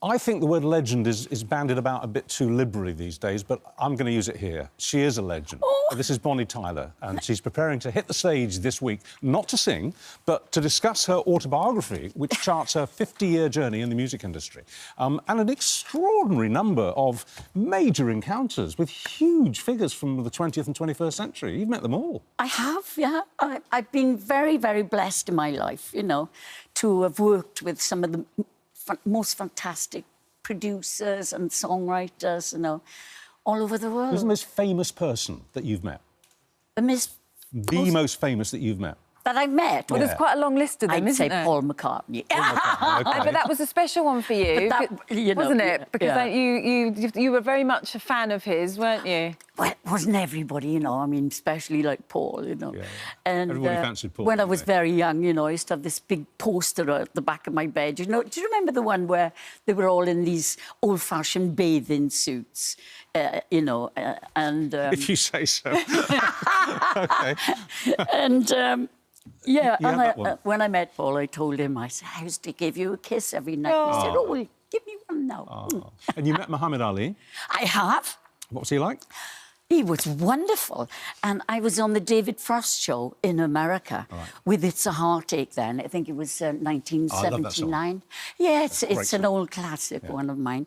I think the word legend is bandied about a bit too liberally these days, but I'm going to use it here. She is a legend. Oh. This is Bonnie Tyler, and she's preparing to hit the stage this week, not to sing, but to discuss her autobiography, which charts her 50-year journey in the music industry, and an extraordinary number of major encounters with huge figures from the 20th and 21st century. You've met them all. I have, yeah. I've been very, very blessed in my life, you know, to have worked with some of the most fantastic producers and songwriters, you know, all over the world. Who's the most famous person that you've met? The most famous that you've met? That I met? Well, there's quite a long list of them, I'd say there? Paul McCartney. Okay. But that was a special one for you, you know, wasn't it? Because you were very much a fan of his, weren't you? Well, it wasn't everybody, you know. I mean, especially like Paul, you know. Yeah. And everybody fancied Paul. When I was very young, you know, I used to have this big poster at the back of my bed. You know, do you remember the one where they were all in these old-fashioned bathing suits? You know, and if you say so. Okay. And. Yeah, and when I met Paul, I told him, I said, I used to give you a kiss every night. He said, oh, well, give me one now. Oh. And you met Muhammad Ali? I have. What was he like? He was wonderful. And I was on the David Frost show in America with It's a Heartache then. I think it was 1979. Yeah, it's an old classic, one of mine.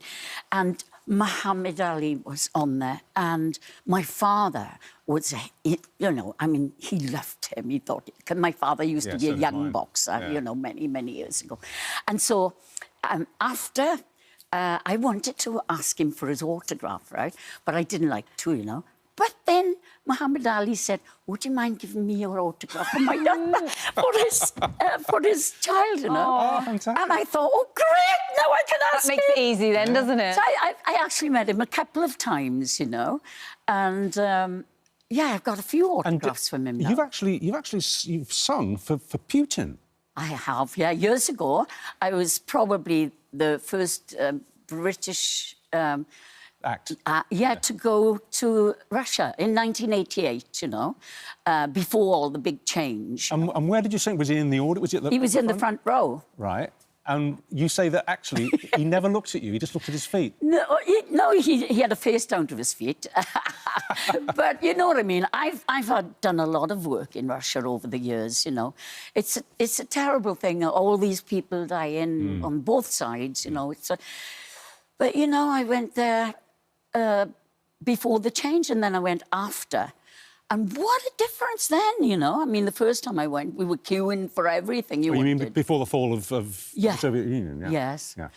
And Muhammad Ali was on there, and my father was, you know, I mean, he loved him. He thought, because my father used to be a young boxer, you know, many, many years ago. And so after, I wanted to ask him for his autograph, right? But I didn't like to, you know. But then Muhammad Ali said, would you mind giving me your autograph for my number for his child, you know? Oh, fantastic. And I thought, oh, great, now I can ask That makes it easy then, doesn't it? So I actually met him a couple of times, you know, and, yeah, I've got a few autographs from him now. You've sung for Putin. I have, yeah. Years ago, I was probably the first British... Act. To go to Russia in 1988, you know, before all the big change. And where did you sing? Was he in the audience? He was in the front row. Right. And you say that, actually, he never looked at you, he just looked at his feet. No, he had a face down to his feet. But you know what I mean? I've done a lot of work in Russia over the years, you know. It's a terrible thing, all these people dying on both sides, you know. But, you know, I went there before the change, and then I went after. And what a difference then, you know? I mean, the first time I went, we were queuing for everything you wanted. You mean before the fall of the Soviet Union? Yeah. Yes. Yeah.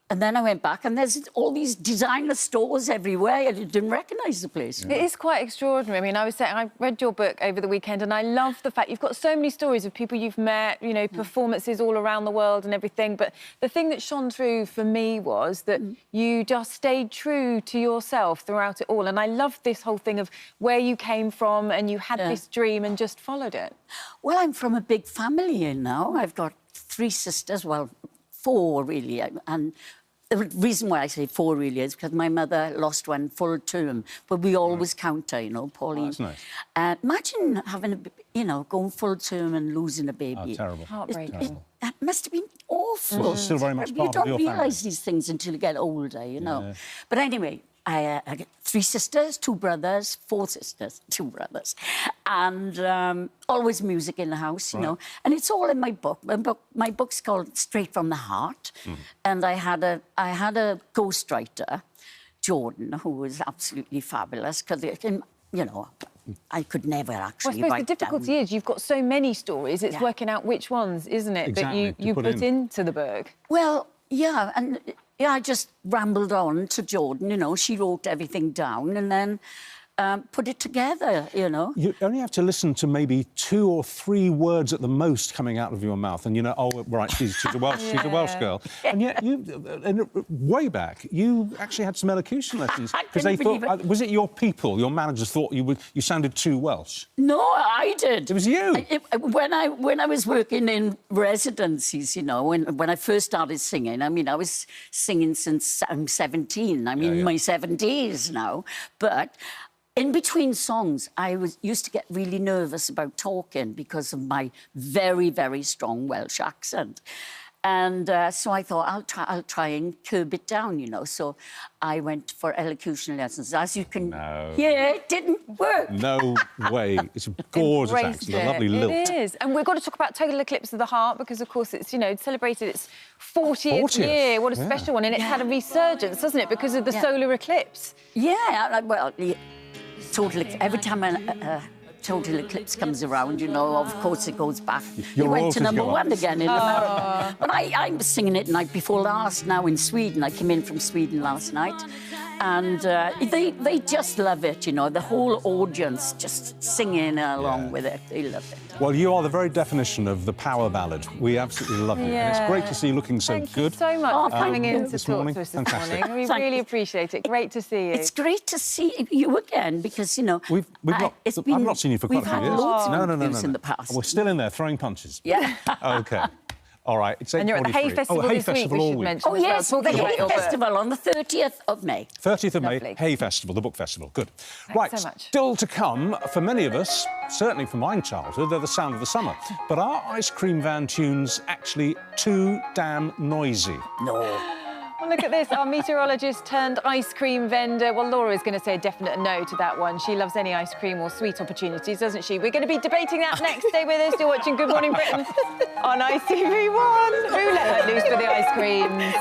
And then I went back, and there's all these designer stores everywhere. I didn't recognise the place. It is quite extraordinary. I mean, I read your book over the weekend, and I love the fact you've got so many stories of people you've met, you know, performances all around the world and everything. But the thing that shone through for me was that you just stayed true to yourself throughout it all. And I love this whole thing of where you came from, and you had this dream and just followed it. Well, I'm from a big family, you know. I've got 3 sisters, well, 4 really, and the reason why I say 4 really is because my mother lost one full term, but we always count her, you know, Pauline. Oh, that's nice. Imagine having going full term and losing a baby. Oh, terrible. Heartbreaking. That must have been awful. Well, it's still very much part of your family. You don't realise these things until you get older, you know. Yeah. But anyway, I got 3 sisters, 2 brothers, 4 sisters, 2 brothers, and always music in the house, you know. And it's all in my book. My book's called Straight from the Heart, and I had a ghostwriter, Jordan, who was absolutely fabulous because you know, I could never actually write the difficulty is you've got so many stories. It's working out which ones, isn't it, exactly, that you put into the book. Well, yeah, and I just rambled on to Jordan, you know. She wrote everything down and then put it together, you know. You only have to listen to maybe 2 or 3 words at the most coming out of your mouth, and you know, oh, right, she's a Welsh, she's a Welsh girl. And yet, way back, you actually had some elocution lessons because they thought, was it your people, your managers thought you sounded too Welsh? No, I did. It was you. When I was working in residencies, you know, when I first started singing, I mean, I was singing since I'm 17. I'm in my 70s now, but in between songs, I used to get really nervous about talking because of my very, very strong Welsh accent. And so I thought, I'll try and curb it down, you know. So I went for elocution lessons. As you can hear, it didn't work. No way. It's a gorgeous accent, a lovely lilt. It is. And we've got to talk about Total Eclipse of the Heart because, of course, it's, you know, celebrated its 40th year. What a special one. And it's had a resurgence, hasn't it, because of the solar eclipse? Yeah, well, every time Total Eclipse comes around, you know, of course it goes back. It went to #1 again in America. But I was singing it night before last now in Sweden. I came in from Sweden last night. And they just love it, you know, the whole audience just singing along with it. They love it. Well, you are the very definition of the power ballad. We absolutely love you. And it's great to see you looking so good. Thank you so much for coming in to this talk morning. to us this Fantastic. morning. We really appreciate it. Great to see you. It's great to see you again because, you know, I've not seen you for quite a few years. We've had lots of No. interviews in the past. We're still in there throwing punches. Yeah. OK. All right, it's 8:43. And you're at the Hay Festival this week, we should mention. Oh, yes, the Hay Festival on the 30th of May. 30th of May, Lovely. Hay Festival, the book festival. Good. Thanks so much. Still to come, for many of us, certainly from my childhood, they're the sound of the summer. But are ice cream van tunes actually too damn noisy? No. Well, look at this. Our meteorologist turned ice cream vendor. Well, Laura is going to say a definite no to that one. She loves any ice cream or sweet opportunities, doesn't she? We're going to be debating that next. Stay with us. You're watching Good Morning Britain on ITV1. Who let her loose for the ice creams?